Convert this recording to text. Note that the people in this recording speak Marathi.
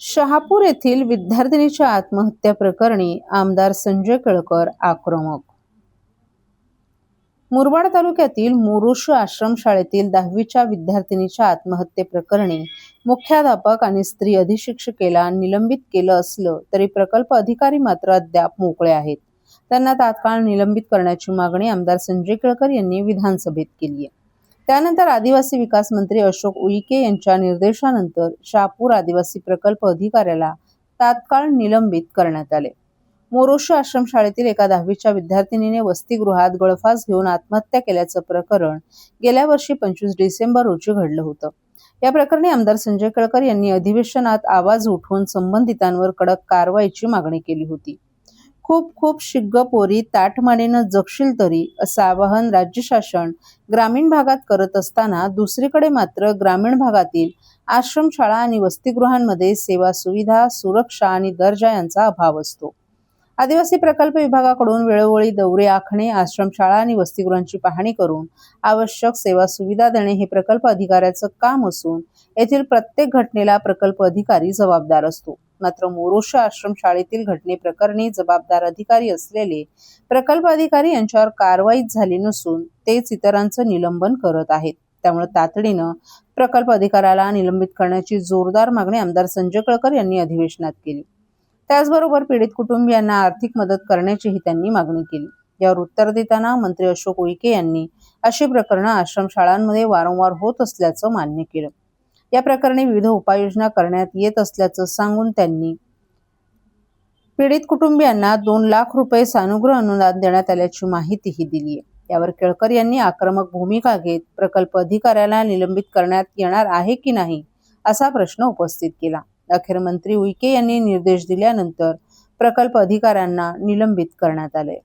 शहापूर येथील विद्यार्थिनीच्या आत्महत्या प्रकरणी आमदार संजय केळकर आक्रमक. मुरबाड तालुक्यातील मोरुशी आश्रमशाळेतील 10वीच्या विद्यार्थिनीच्या आत्महत्येप्रकरणी मुख्याध्यापक आणि स्त्री अधिशिक्षिकेला निलंबित केलं असलं तरी प्रकल्प अधिकारी मात्र अद्याप मोकळे आहेत. त्यांना तात्काळ निलंबित करण्याची मागणी आमदार संजय केळकर यांनी विधानसभेत केली आहे. त्यानंतर आदिवासी विकास मंत्री अशोक उईके यांच्या निर्देशानंतर शहापूर आदिवासी प्रकल्प अधिकाऱ्याला तात्काळ निलंबित करण्यात आले. मोरुशी आश्रमशाळेतील एका 10वीच्या विद्यार्थिनीने वसतिगृहात गळफास घेऊन आत्महत्या केल्याचं प्रकरण गेल्या वर्षी 25 डिसेंबर रोजी घडलं होतं. या प्रकरणी आमदार संजय केळकर यांनी अधिवेशनात आवाज उठवून संबंधितांवर कडक कारवाईची मागणी केली होती. खूप शिग्ग पोरी ताठमानेनं जगशील तरी असं आवाहन राज्य शासन ग्रामीण भागात करत असताना दुसरीकडे मात्र ग्रामीण भागातील आश्रमशाळा आणि वसतिगृहांमध्ये सेवा सुविधा, सुरक्षा आणि दर्जा यांचा अभाव असतो. आदिवासी प्रकल्प विभागाकडून वेळोवेळी दौरे आखणे, आश्रमशाळा आणि वसतिगृहांची पाहणी करून आवश्यक सेवा सुविधा देणे हे प्रकल्प अधिकाऱ्याचं काम असून येथील प्रत्येक घटनेला प्रकल्प अधिकारी जबाबदार असतो. मात्र मोरुशी आश्रमशाळेतील घटनेप्रकरणी जबाबदार अधिकारी असलेले प्रकल्प अधिकारी यांच्यावर कारवाईच झाली नसून तेच इतरांचं निलंबन करत आहेत. त्यामुळे तातडीनं प्रकल्प अधिकाऱ्याला निलंबित करण्याची जोरदार मागणी आमदार संजय केळकर यांनी अधिवेशनात केली. त्याचबरोबर पीडित कुटुंबियांना आर्थिक मदत करण्याचीही त्यांनी मागणी केली. यावर उत्तर देताना मंत्री अशोक उईके यांनी अशी प्रकरणं आश्रमशाळांमध्ये वारंवार होत असल्याचं मान्य केलं. या प्रकरणी विविध उपाययोजना करण्यात येत असल्याचं सांगून त्यांनी पीडित कुटुंबियांना 2 लाख रुपये सानुग्रह अनुदान देण्यात आल्याची माहितीही दिली आहे. यावर केळकर यांनी आक्रमक भूमिका घेत प्रकल्प अधिकाऱ्याला निलंबित करण्यात येणार आहे की नाही असा प्रश्न उपस्थित केला. अखेर मंत्री उईके यांनी निर्देश दिल्यानंतर प्रकल्प अधिकाऱ्यांना निलंबित करण्यात आले.